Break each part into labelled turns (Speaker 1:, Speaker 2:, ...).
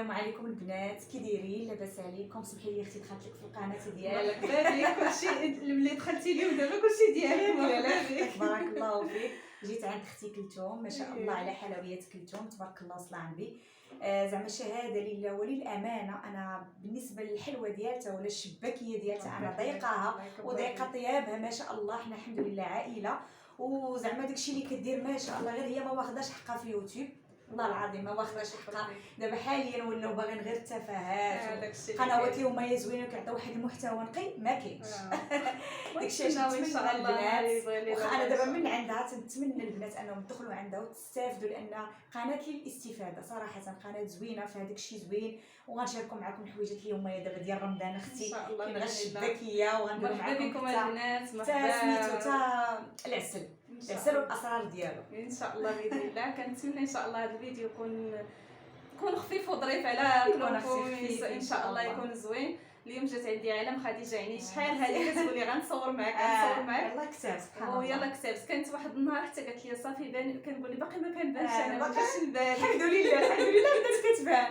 Speaker 1: السلام عليكم البنات، كي دايرين؟ لاباس عليكم؟ سمحي لي اختي دخلت لك في القناه ديالك.
Speaker 2: بابي كلشي ملي دخلتي اليوم دابا كلشي ديالك.
Speaker 1: لا تبارك الله فيك. جيت عند اختي كلثوم، ما شاء الله على حلويات كلثوم، تبارك الله صلى على النبي. زعما شهاده لله وللامانه. انا بالنسبه للحلوه ديالتها ولا الشباكيه ديالتها انا ضيقاها وضيقه طيابها، ما شاء الله. حنا الحمد لله عائله، وزعما داكشي اللي كدير ما شاء الله، غير هي ما واخداش حقها في يوتيوب. والله العظيم ما واخداش حقها. دابا حاليا ولاو باغيين غير التفاهات، قنوات اللي هما زوينين وكيعطيو واحد المحتوى نقي ما كاينش. داكشي علاش نتمنى البنات، واخا انا دابا من عندها تنتمنى البنات انهم يدخلوا عندها وتستافدوا، لان قناه للاستفاده صراحه، قناه زوينه فيها داكشي زوين. وغنشاركوا معكم الحويجات اليوميه دابا ديال رمضان اختي، كاين غير الشباكيه، وغنديروا معكم
Speaker 2: مرحبا بكم البنات.
Speaker 1: مرحبا سميتو تا العسل، العسل والاسرار ديالو
Speaker 2: ان شاء الله باذن الله. كنتمنى ان شاء الله هذا الفيديو يكون خفيف وظريف على قلوبكم، ان شاء الله يكون زوين. اليوم جات عندي علم خديجه، يعني شحال هذه كتقولي غنصور معاك غنصور معاك،
Speaker 1: يلاه كتاب سبحان الله،
Speaker 2: ويلا كتبت. كانت واحد النهار حتى قالت لي صافي بان، كنقول لي باقي ما كنبانش، انا ما بقاش نبان.
Speaker 1: الحمد لله الحمد لله بدات كتبان.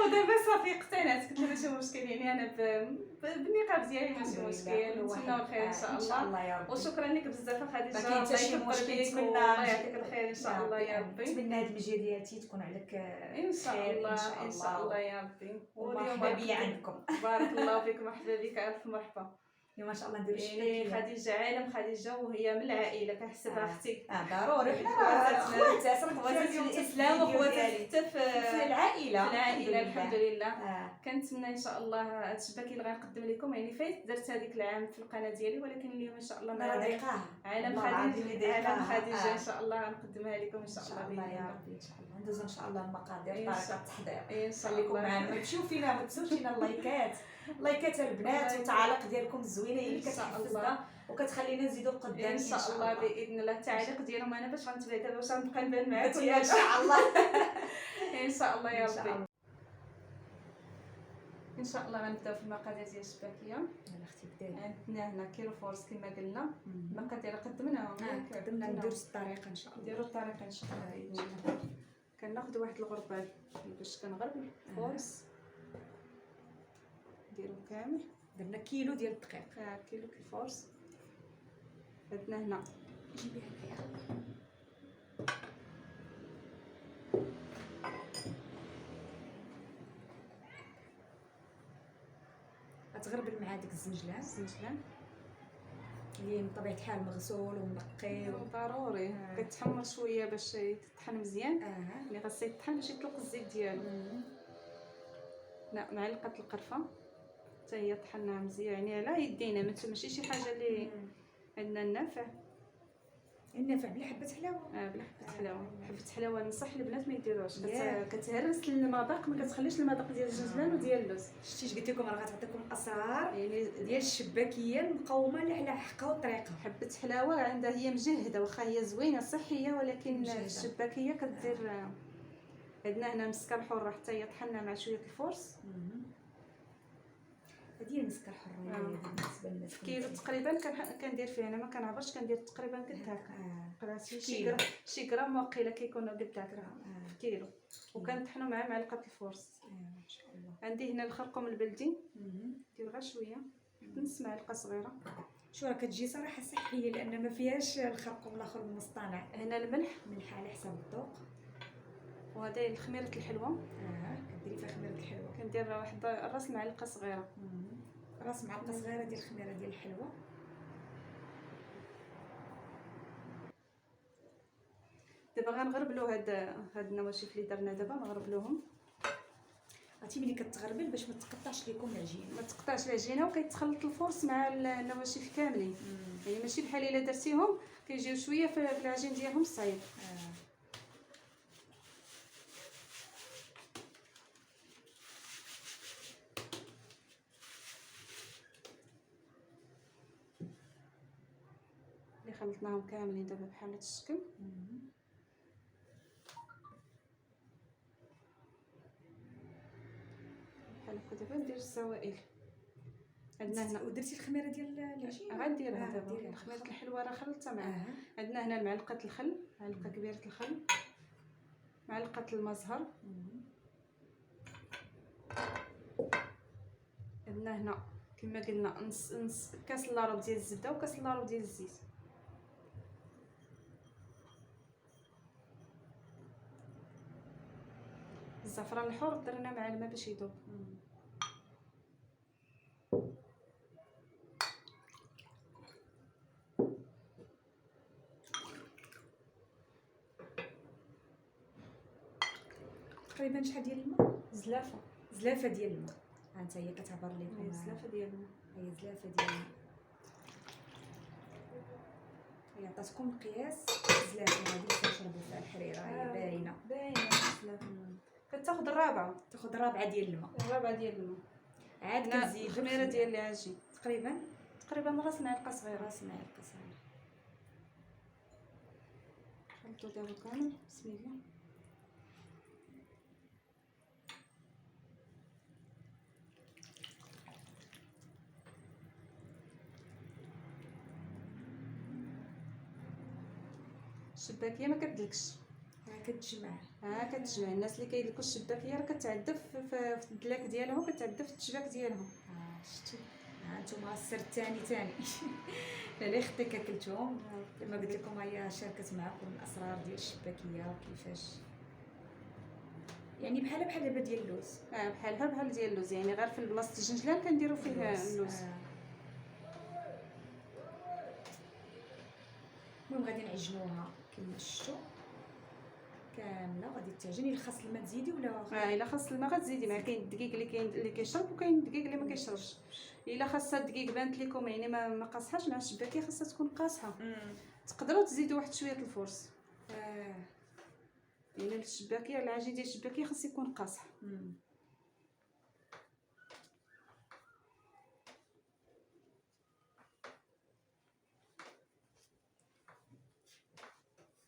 Speaker 2: ودابا صافي اقتنعت، قلت لها ماشي مشكل، يعني انا بالنقاب ديالي ماشي مشكل. نتمناو الخير ان شاء الله
Speaker 1: يا ربي.
Speaker 2: وشكرا لك بزاف خديجه،
Speaker 1: ما كاين حتى شي مشكل. نتمنى
Speaker 2: الله يعطيك الخير ان شاء الله يا ربي.
Speaker 1: نتمنى هاد المجيه ديالتي تكون عليك
Speaker 2: ان شاء الله ان شاء الله يا ربي.
Speaker 1: ومرحبا بيا عندكم.
Speaker 2: بارك الله فيك، مرحبا بك، الف مرحبا.
Speaker 1: اليوم ما شاء الله نديرو
Speaker 2: يعني خديجه عالم خديجه، وهي من العائله كنحسبها اختي.
Speaker 1: ضروري، حنا خوات
Speaker 2: خوات الاسلام وخوات حتى
Speaker 1: في العائله.
Speaker 2: في العائله الحمد لله. كنتمنى ان شاء الله هاد الشباكي اللي غنقدم لكم، يعني فايت درت هذيك العام في القناه ديالي، ولكن اليوم ان شاء الله
Speaker 1: ما ضيقاها
Speaker 2: عالم خديجه ان شاء الله غنقدمها لكم ان شاء الله
Speaker 1: يا ربي. ان شاء الله ندوزو ان شاء الله المقادير، طريقه التحضير
Speaker 2: ان شاء
Speaker 1: خليكم
Speaker 2: الله
Speaker 1: معنا، ما تمشيو فينا، ما تنسوش لينا اللايكات البنات، والتعاليق ديالكم الزوينه هي اللي كتحفزنا وكتخلينا نزيدو قدام
Speaker 2: ان شاء الله باذن الله. التعاليق ديالهم انا باش غنتبع باش غنبقى نبان معاكم
Speaker 1: ان شاء الله.
Speaker 2: ان شاء الله يا ربي. ان شاء الله غنبداو في المقادير ديال الشباكيه.
Speaker 1: يلا اختي بداي.
Speaker 2: عندنا هنا كيلو فورس كما قلنا، المقادير قدمناهم
Speaker 1: قدمنا. نديرو الطريقه ان شاء الله،
Speaker 2: نديرو الطريقه ان شاء الله باذن الله. كناخذ واحد الغربال باش كنغربل فورس، نديرو كامل.
Speaker 1: درنا كيلو ديال الدقيق.
Speaker 2: كيلو الفورس. عندنا هنا
Speaker 1: جيبي هنايا غتغربل مع داك الزنجلان اللي من طبيعه الحال مغسول ومنقي
Speaker 2: ضروري. كتحمر شويه باش يطحن مزيان. اللي خاصو يطحن باش يطلق الزيت ديالو. لا، معلقه القرفه حتى هي طحناها مزيان، يعني على يدينا، ماشي شي حاجه اللي عندنا. النافع
Speaker 1: بلا حبه حلاوه.
Speaker 2: بلا حبه حلاوه. حبه حلاوه نصح البنات ما يديروهاش، كتهرس المذاق، ما كتخليش المذاق ديال الجنجلان وديال اللوز.
Speaker 1: شتي اش قلت لكم؟ راه غتعطيكم اسرار يعني ديال الشباكيه المقومه اللي على حقها وطريقه.
Speaker 2: حبه حلاوه عندها هي مجهده، واخا هي زوينه صحيه، ولكن الشباكيه كدير. عندنا هنا مسكر حر حتى هي طحنا مع شويه الفورس.
Speaker 1: هذه المسكر حر بالنسبه للناس.
Speaker 2: كيلو تقريبا كندير فيه، انا ما كنعرفش، كندير تقريبا قد هكا. قراتي شي غرام واقيلا كيكونوا قد هكا في كيلو. وكنطحنوا معاه معلقه الفورس.
Speaker 1: ما شاء الله.
Speaker 2: عندي هنا الخرقوم البلدي، ندير غير شويه، نص معلقه صغيره.
Speaker 1: شو راه كتجي صراحه صحيه، لان ما فيهاش الخرقوم الاخر المصطنع.
Speaker 2: هنا الملح
Speaker 1: على حسب الذوق.
Speaker 2: وهذه خميره الحلوه.
Speaker 1: كديري فيها خميره الحلوه.
Speaker 2: كندير واحد راس معلقه صغيره.
Speaker 1: راس معلقه صغيره ديال الخميره ديال الحلوه.
Speaker 2: دابا غنغربلو هاد النواشف اللي درنا دابا، نغربلوهم.
Speaker 1: عرفتي ملي كتغربل باش ما تقطعش لكم العجينه،
Speaker 2: ما تقطعش العجينه، وكيتخلط الفورس مع النواشف كاملين. يعني ماشي بحال الا درتيهم كيجيو شويه في العجين ديالهم صعيب. خلطناهم كاملين دابا بحال هذا الشكل. بحال هكا. دابا ندير السوائل. عندنا هنا
Speaker 1: ودرتي الخميره ديال العجين.
Speaker 2: غنديرها دابا. خميره الحلوه راه خلطتها معاها. عندنا هنا معلقه الخل، معلقه كبيره الخل، معلقه المزهر، درنا هنا كما قلنا نص كاس لاروب ديال الزبده وكاس لاروب ديال الزيت. الزعفران الحر درنا مع الماء باش يذوب.
Speaker 1: تقريبا شحال ديال الماء؟
Speaker 2: زلافه
Speaker 1: ديال الماء. ها انت هي كتعبر لكم
Speaker 2: زلافه ديال الماء.
Speaker 1: هي زلافه ديال الماء. هي عطاتكم مقياس زلافه هذه اللي كنشربوا فيها الحريره. هي باينه
Speaker 2: الزلافه. كتاخذ الرابعه
Speaker 1: ديال الماء. عاد كنزيدوا
Speaker 2: الخميره ديال العجين
Speaker 1: تقريبا
Speaker 2: راس معلقه صغيره. خلطوا دابا كامل. بسم الله. الشباكيه ما كتدلكش،
Speaker 1: كتجمع.
Speaker 2: كتجمع. الناس اللي كيدلكوا الشباكيه راه كتعدى في الدلاك ديالها وكتعدى في التشباك ديالها.
Speaker 1: شتي هانتوما السر الثاني لا يخطيك اكلتهم. كما قلت لكم هي شاركت معكم الاسرار ديال الشباكيه وكيفاش يعني بحال دابا ديال اللوز.
Speaker 2: بحال ديال اللوز، يعني غير في بلاصه الجنجلان كنديروا فيه اللوز.
Speaker 1: المهم غادي نعجنوها كما شفتوا كامله. غادي تعجني. الا خاص الماء تزيدي ولا
Speaker 2: الا خاص الماء غتزيدي معاه. كاين الدقيق اللي كيشرب وكاين الدقيق اللي ما كيشربش. الا خاصها الدقيق بانت لكم يعني ما قاصحاش مع الشباكيه، خاصها تكون قاصحه. تقدروا تزيدوا واحد شويه الفرص. يعني الشباكيه العجين ديال الشباكيه خاص يكون قاصح.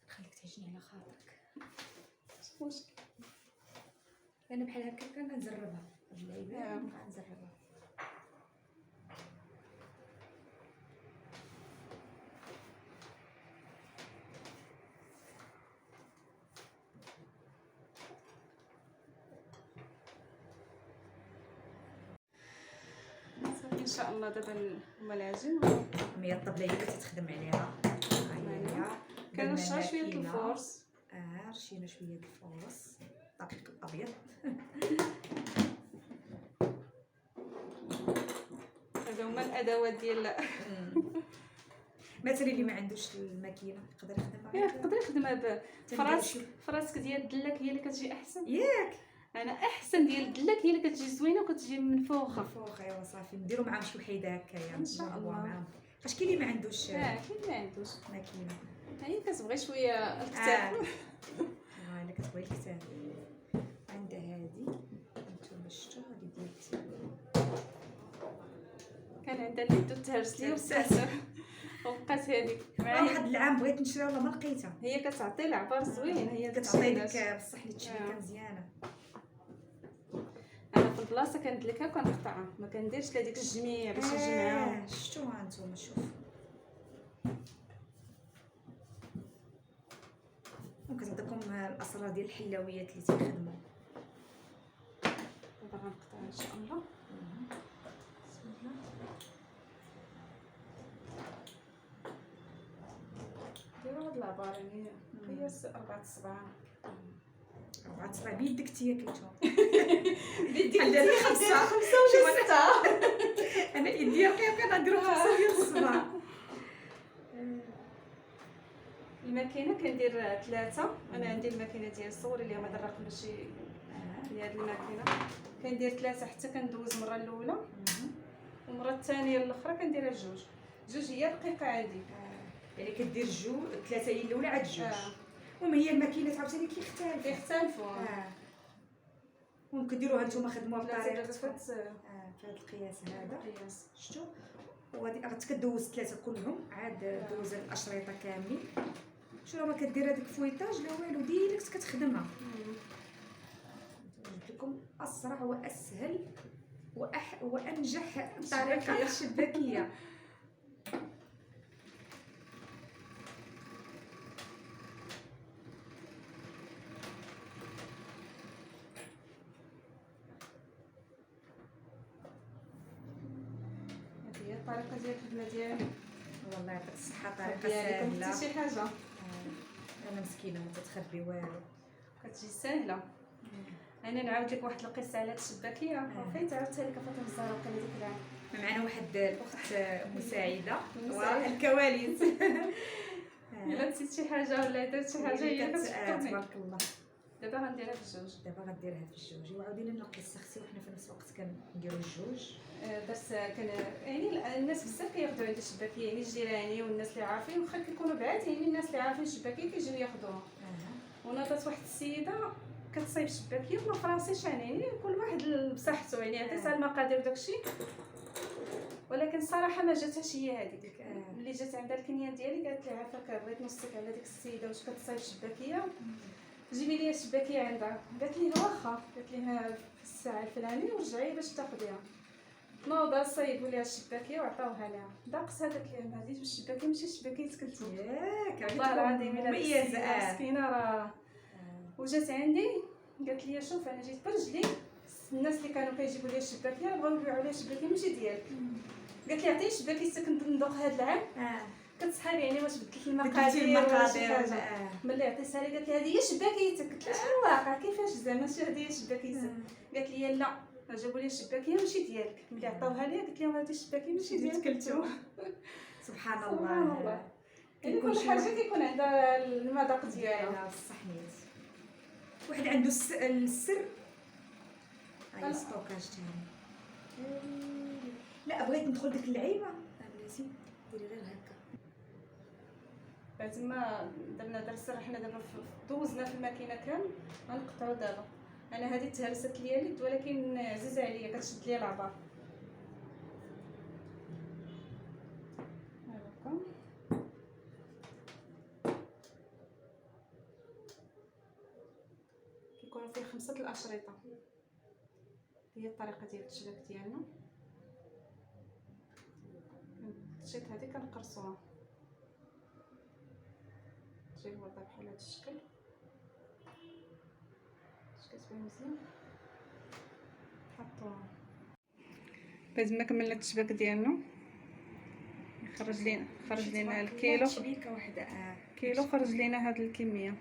Speaker 1: خليك تعجني على خاطرك.
Speaker 2: واش
Speaker 1: انا بحال هكا كنجربها اللعيبه. غنجربها.
Speaker 2: ان شاء الله. دابا هما العجين
Speaker 1: هي الطبله هي اللي تتخدم عليها.
Speaker 2: كنرشها شويه الفورس.
Speaker 1: رشينا شويه الفورس دقيق الابيض.
Speaker 2: هذا هما الادوات ديال
Speaker 1: مثلا اللي ما عندوش الماكينه
Speaker 2: يقدر يخدمها فراسك ديال الدلاك هي اللي كتجي احسن.
Speaker 1: ياك
Speaker 2: انا احسن ديال الدلاك هي اللي كتجي زوينه وكتجي منفوخه.
Speaker 1: ايوا صافي نديرو معاهم شي وحيده هكايا
Speaker 2: ان شاء الله.
Speaker 1: فاش كاين اللي ما عندوش
Speaker 2: ماكينه هي كتبغي شويه الكتاب.
Speaker 1: الا كتبغي الكتاب عندها هادي. نتوما شفتوا هادي ديال
Speaker 2: كان عندها اللي تهرس لي وبقات هذيك
Speaker 1: واحد العام بغيت نشري والله ما لقيتها.
Speaker 2: هي كتعطي العبار زوين. هي
Speaker 1: كتعطي لك بصح التشبيكه مزيانه.
Speaker 2: انا في البلاصه كندلكها وكنقطعها، ما كنديرش لهاديك الجميع باش نجمعها.
Speaker 1: شفتوا ها نتوما شوف. وكتعطيكم الاسرار ديال الحلويات اللي تيخدموا.
Speaker 2: دابا غنقطعها ان شاء الله. بسم الله. ديروا هاد العبار يعني قياس 4 صباع.
Speaker 1: 4 صباع بيدك تياكلتهم.
Speaker 2: بيدي
Speaker 1: عندها 5
Speaker 2: ولا 6.
Speaker 1: انا يدي رقيقه غنديروا 5 ديال الصباع.
Speaker 2: الماكينه كندير 3. انا عندي الماكينه ديال الصور اللي هما الرقم باش هاد الماكينه كندير 3 حتى كندوز المره الاولى والمره الثانيه الاخرى كنديرها 2 هي رقيقه عندي.
Speaker 1: يعني كدير 3 هي الاولى عاد 2. المهم هي الماكينه عاوتاني
Speaker 2: كيختلفوا.
Speaker 1: ممكن ديروها نتوما خدموها بطريقه
Speaker 2: في
Speaker 1: هذا القياس هذا. شفتوا وهادي كدوز 3 كلهم عاد دوز الاشرطه كاملين. شنو ما كدير هذيك فويطاج لا والو ديريكت كتخدمها. جبت لكم اسرع واسهل وانجح طريقه الشباكيه.
Speaker 2: الطريقه ديال الخدمه ديالي.
Speaker 1: والله يعطيك الصحه، طريقه
Speaker 2: ديالكم
Speaker 1: سهله.
Speaker 2: حتى شي حاجه
Speaker 1: انا مسكينه ما تتخبي والو،
Speaker 2: كتجي سهله. انا نعاود لك واحد القصه على هاد الشباكيه فين تعاودتها لك فاطمه الزهراء وقال ديك العام.
Speaker 1: معنا واحد الاخت مساعده
Speaker 2: مساعدة.
Speaker 1: والكواليس.
Speaker 2: الا نسيت شي حاجه ولا درت شي حاجه هي كتفكرني.
Speaker 1: تبارك الله.
Speaker 2: دابا غنديرها في الجوج.
Speaker 1: دابا غديرها في الجوج وعاودينا نقي السخسي وحنا في نفس الوقت كنديروا الجوج.
Speaker 2: درت كان يعني الناس بزاف كياخذوا عند الشباكيه، يعني الجيراني والناس اللي عارفين واخا كيكونوا بعاد، يعني الناس اللي عارفين الشباكيه كيجيو ياخذوها. وناضت واحد السيده كتصايب الشباكيه وما فراسيش يعني كل واحد بصحته، يعني عطيت على المقادير داكشي، ولكن الصراحه ما جاتهاش هي هذيك. ملي جات عندها الكنيه ديالي قالت لي عافاك بغيت نوصيك على ديك السيده واش كتصايب الشباكيه، جيبي لي الشباكيه عندها. قالت لي واخا، قالت لها في الساعه الفلانيه ورجعي باش تاخذيها. نوضا صايبوا ليها الشباكيه وعطاوها لها، داقصها قالت لي هذه الشباكيه ماشي شباكيه كلتو.
Speaker 1: ياك
Speaker 2: والله العظيم الا
Speaker 1: مميزه.
Speaker 2: مسكينه راه. وجات عندي قالت لي شوف انا جيت برجلي، الناس اللي كانوا كيجيبوا لي الشباكيه بغاو يبيعوا لي الشباكيه ماشي ديالك. قالت لي عطيني شباكيتك ندوق هذا العام. كتصحاب يعني واش بدلت المقادير ولا شي حاجه. ملي عطيتها لي قالت لي هذه هي شباكيتك. قلت لها شنو الواقع كيفاش زعما هذه هي شباكيتك؟ قالت لي لا جابوا لي الشباكيه ماشي ديالك. ملي عطاوها لي قلت لهم هذه الشباكيه ماشي ديالك كلتو.
Speaker 1: سبحان الله.
Speaker 2: يعني كل حاجه كيكون عندها المذاق ديالها.
Speaker 1: الصحنيت واحد عنده السر. هاي ستوكاج تاعي. لا بغيت ندخل ديك اللعيبه بلاتي ديري غير هكا.
Speaker 2: بعد ما درنا درس حنا دابا دوزنا في الماكينه كامل غنقطعوا دابا. انا هذه تهرست ليا اليد ولكن عزيزه عليا كتشد ليا العبار. هاكا كيكونوا فيه 5 الاشرطه. هي الطريقه ديال التشباك ديالنا. الشيط هذه كنقرصوها تجي الوضع بحال هذا الشكل. اش كتبان مزيان حطوها. بعد ما كملنا التشباك ديالنا خرج لينا الكيلو.
Speaker 1: شبيكه واحده
Speaker 2: كيلو خرج لينا هاد الكميه.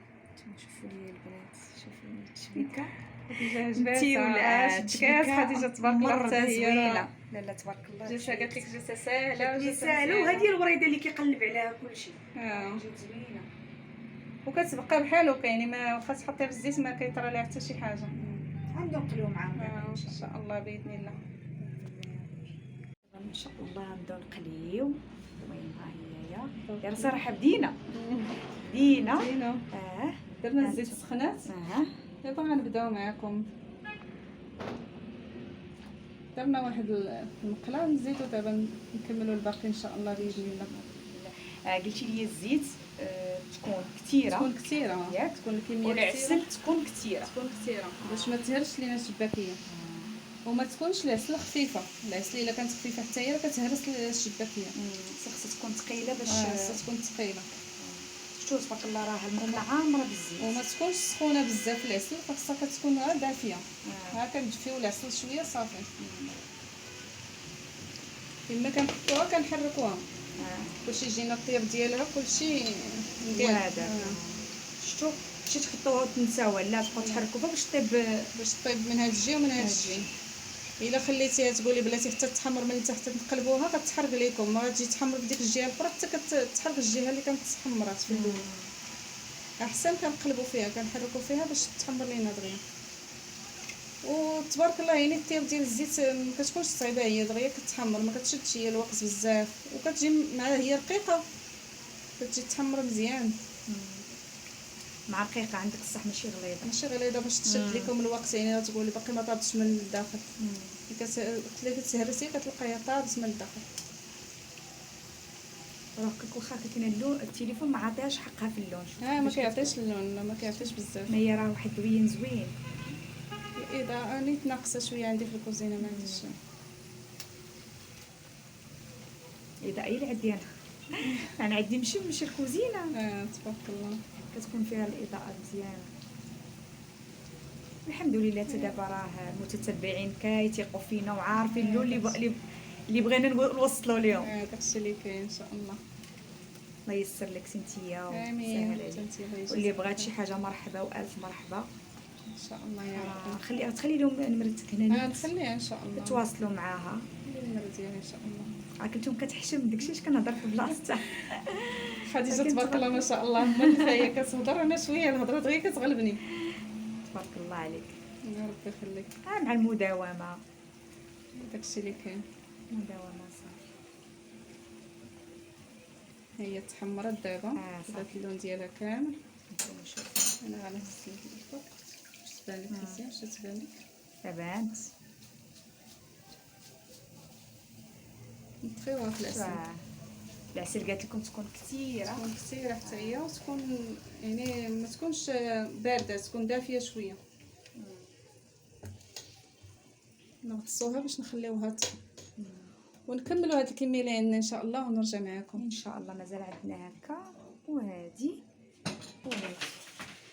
Speaker 1: شوفوا لي البنات، شوفوا لي التشبيكه.
Speaker 2: انتي ولا شكات خديجه تبارك الله حتى هي.
Speaker 1: لا لا تبارك الله.
Speaker 2: جلسه قالت لك جلسه ساهله
Speaker 1: وجلسه ساهله وهذه الوريده اللي كيقلب عليها كلشي.
Speaker 2: جات
Speaker 1: زوينه
Speaker 2: وكتبقى بحال هكا، يعني ما واخا تحطيها في الزيت ما كيطرى ليها حتى شي حاجه.
Speaker 1: غنبداو نقليو معاهم
Speaker 2: ان شاء الله باذن الله.
Speaker 1: ان شاء الله نبداو نقليو. المهم ها هي صراحه بدينا
Speaker 2: درنا الزيت سخنات. دابا غنبداو معكم. درنا واحد المقله نزيدو دابا نكملوا الباقي ان شاء الله باذن الله.
Speaker 1: قلتي لي الزيت تكون كثيره
Speaker 2: ياك تكون الكميه
Speaker 1: والعسل تكون كثيره
Speaker 2: باش ما تهرش لينا الشباكيه. وما تكونش العسل خفيفه. العسل الا كانت خفيفه حتى هي كتهرس الشباكيه.
Speaker 1: خصها تكون ثقيله باش
Speaker 2: خصها تكون ثقيله.
Speaker 1: شوف تبارك الله راه المقله عامره بالزيت.
Speaker 2: وما تكونش سخونه بزاف العسل، خاصها كتكون غير دافيه. ها كنجفيو العسل شويه صافي. كما كنحطوها كنحركوها باش يجينا الطياب ديالها كلشي مزيان.
Speaker 1: شفتوا ماشي تحطوها وتنساوها، لا تبقاو تحركوها باش
Speaker 2: طيب من هاد الجهه ومن هاد الجهه. الا خليتيها تقولي بلاتي حتى تحمر من تحت تقلبوها كتحرق ليكم، ما غتجي تحمر في ديك الجهه الاخرى حتى كتحرق الجهه اللي كانت تحمرات في الاول. احسن كنقلبوا فيها كنحركوا فيها باش تحمر لينا دغيا. وتبارك الله يعني الطياب ديال الزيت ما كتكونش صعيبه، هي دغيا كتحمر ما كتشدش هي الوقت بزاف، وكتجي معها هي رقيقه كتجي تحمر مزيان.
Speaker 1: مع رقيقه عندك الصح ماشي
Speaker 2: غليظه باش تشد لكم الوقت. يعني تقولي باقي ما طابتش من الداخل. اللي كتهرسي كتلقايها طابت من الداخل.
Speaker 1: راه واخا كاين اللون التليفون ما عطيهاش حقها في اللون.
Speaker 2: ما كيعطيش اللون، ما كيعطيش بزاف.
Speaker 1: ما هي راه واحد اللون زوين.
Speaker 2: الاضاءه نيت ناقصه شويه عندي في الكوزينه ما عنديش.
Speaker 1: الاضاءه هي اللي عندي انا عندي ماشي الكوزينه.
Speaker 2: تبارك الله
Speaker 1: كتكون فيها الاضاءه مزيانه. الحمد لله. دابا راه المتتبعين كيثيقوا فينا وعارفين اللون اللي بغينا نوصلوا لهم.
Speaker 2: داكشي اللي كاين ان شاء الله.
Speaker 1: الله ييسر لك سنتيا
Speaker 2: امين.
Speaker 1: ويسهل عليك. واللي بغات شي حاجه مرحبا والف مرحبا
Speaker 2: ان شاء الله يا ربي.
Speaker 1: تخلي لهم نمرتك هنا
Speaker 2: نخليها ان شاء الله،
Speaker 1: تواصلوا معاها
Speaker 2: النمره ديالي ان شاء الله.
Speaker 1: كنتم كتحشم داكشي اش كنهضر في بلاصتها.
Speaker 2: خديجه تبارك الله ما شاء الله، من فيا كتهضر انا شويه الهضره دغيا كتغلبني.
Speaker 1: تبارك الله عليك
Speaker 2: يا ربي يخليك.
Speaker 1: مع المداومه
Speaker 2: داكشي اللي كاين.
Speaker 1: مداومه صافي.
Speaker 2: هي تحمرت دابا، دات اللون ديالها كامل.
Speaker 1: نشوف
Speaker 2: انا غنهز الفوق باش تبان لك مزيان. واش تبان لك؟
Speaker 1: تبانت
Speaker 2: نطفيوها في العسل.
Speaker 1: العسل قالت لكم تكون كثيره،
Speaker 2: تكون كثيره حتى هي، وتكون يعني ما تكونش بارده، تكون دافيه شويه. نغطسوها باش نخليوها ونكملوا هاد الكميه اللي عندنا ان شاء الله ونرجع معكم
Speaker 1: ان شاء الله. مازال عندنا هكا وهادي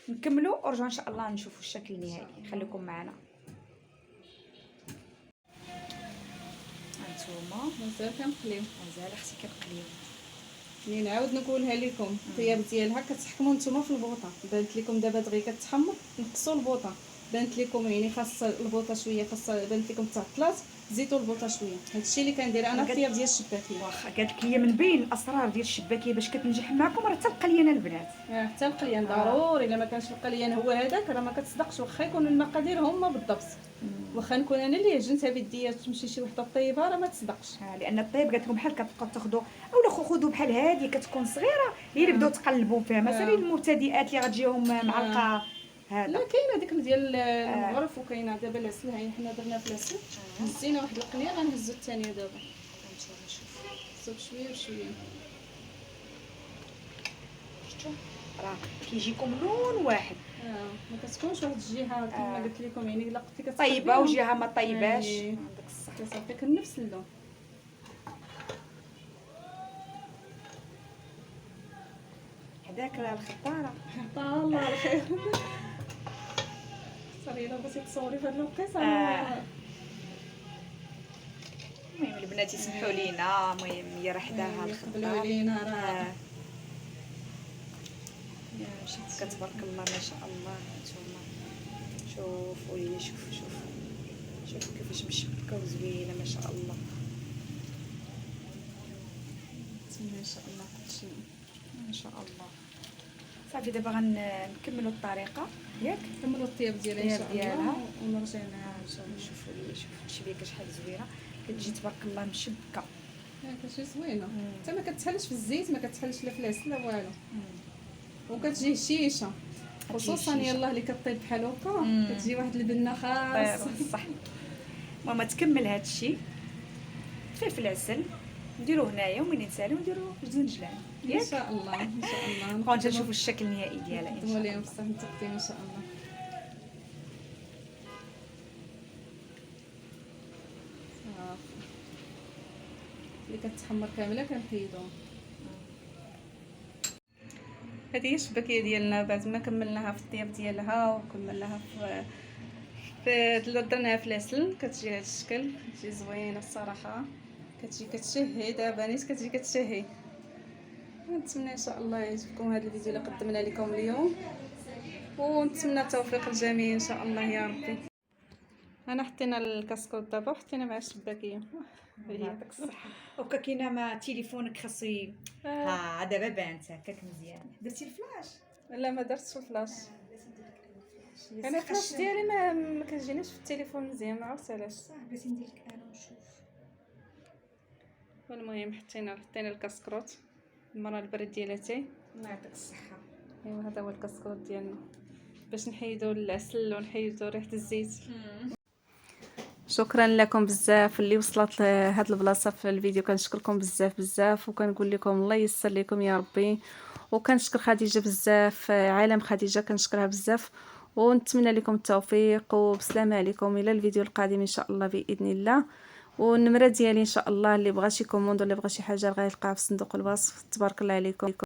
Speaker 1: نكملوا ورجعوا ان شاء الله نشوفوا الشكل النهائي. خليكم معنا. هانتوما
Speaker 2: مازال كنقليو،
Speaker 1: مازال اختي كنقليو.
Speaker 2: ملي نعاود نقولها لكم الطياب ديالها كتحكموا نتوما في البوطه. بانت لكم دابا دغيا كتحمر، نقصوا البوطه. بانت لكم يعني خاص البوطه شويه، خاص بانت لكم تعطلات، زيدوا البوطه شويه. هادشي اللي كندير انا في الطياب ديال الشباكيه.
Speaker 1: واخا قالت لك هي من بين الاسرار ديال الشباكيه باش كتنجح معكم راه حتى القليانه البنات.
Speaker 2: حتى القليان ضروري. الا ما كانش القليان هو هذاك راه ما كتصدقش، واخا يكونوا المقادير هما بالضبط. واخا نكون انا اللي عجنتها بيديا تمشي شي وحده طيبه راه ما تصدقش.
Speaker 1: لان الطيب قالت لكم بحال كتبقاو تاخذوا اولا خذوا بحال هذه كتكون صغيره هي اللي بداو تقلبوا فيها. مثلا المبتدئات اللي غتجيهم معلقه هذا.
Speaker 2: لا كاينه ديك ديال المغرف، وكاينه دابا العسل. هاي حنا درنا في العسل، هزينا واحد القليه غنهزو الثانيه دابا. نشوف بشويه بشويه.
Speaker 1: شفتوا راه كيجيكم لون واحد.
Speaker 2: ما كتكونش واحد الجهه كما قلت لكم يعني الا قلتي
Speaker 1: طيبه وجهه ما طيباش.
Speaker 2: عندك الصح كتصافيك نفس اللون.
Speaker 1: هذاك راه الخطاره.
Speaker 2: عطا الله الخير. صافي الا بغيتي تصوري في هاد الوقيته.
Speaker 1: المهم البنات يسمحوا لينا. المهم هي راه حداها
Speaker 2: الخطاره علينا راه
Speaker 1: مشيت كتبارك الله ما شاء الله. نتوما شوفوا لي شوفوا كيفاش مشبكه وزوينه ما شاء الله.
Speaker 2: ما شاء الله كلشي
Speaker 1: ما شاء الله. صافي دابا غنكملوا الطريقه ياك.
Speaker 2: نكملوا الطياب ديالها ان شاء الله ونرجع معها ان شاء الله.
Speaker 1: شوفوا لي شوفوا الشبيكه شحال زوينه كتجي تبارك الله مشبكه.
Speaker 2: كتجي زوينه حتى ما كتحلش في الزيت، ما كتحلش لا في العسل لا والو. وكتجي هشيشه خصوصا يلاه اللي كطيب بحال هكا كتجي واحد البنه خاصه.
Speaker 1: صح. ماما تكمل هذا الشيء فلفل عسل نديروه هنايا ومن نسالو نديرو الزنجلان
Speaker 2: ان شاء الله. ان شاء الله
Speaker 1: نبقاو نشوفوا الشكل النهائي ديالها ان شاء الله.
Speaker 2: بصح التقديم ان شاء الله. اللي كتحمر كامله كنحيدوها. هذه هي الشباكيه ديالنا بعد ما كملناها في الطياب ديالها وكملناها في درناها في العسل. كتجي هذا الشكل، كتجي زوينه الصراحه، كتجي كتشهي. دابا نيت كتجي كتشهي. نتمنى ان شاء الله يعجبكم هذا الفيديو اللي قدمنا لكم اليوم، ونتمنى التوفيق الجميع ان شاء الله يا ربي. انا حطينا الكاسكوط دابا وحطينا مع الشباكيه.
Speaker 1: يعطيك الصحه. وكا كاينه ما تليفونك خاصو دابا بانت هكاك مزيان. درتي الفلاش؟
Speaker 2: لا ما درتش الفلاش. انا الفلاش ديالي ما كتجينيش في التليفون مزيان، ما عرفتش علاش.
Speaker 1: بغيتي ندير لك انا ونشوف.
Speaker 2: المهم حطينا الكاسكروط المره البرد ديالها تاي.
Speaker 1: الله يعطيك الصحه.
Speaker 2: ايوا هذا هو الكاسكروط ديالنا باش نحيدوا العسل ونحيدوا ريحه الزيت. شكرا لكم بزاف اللي وصلت لهاد البلاصه في الفيديو. كنشكركم بزاف وكنقول لكم الله ييسر لكم يا ربي. وكنشكر خديجه بزاف، عالم خديجه كنشكرها بزاف، ونتمنى لكم التوفيق وبسلامه عليكم. الى الفيديو القادم ان شاء الله باذن الله. والنمره ديالي ان شاء الله اللي بغى شي كوموند ولا بغى شي حاجه غيلقاها في صندوق الوصف. تبارك الله عليكم.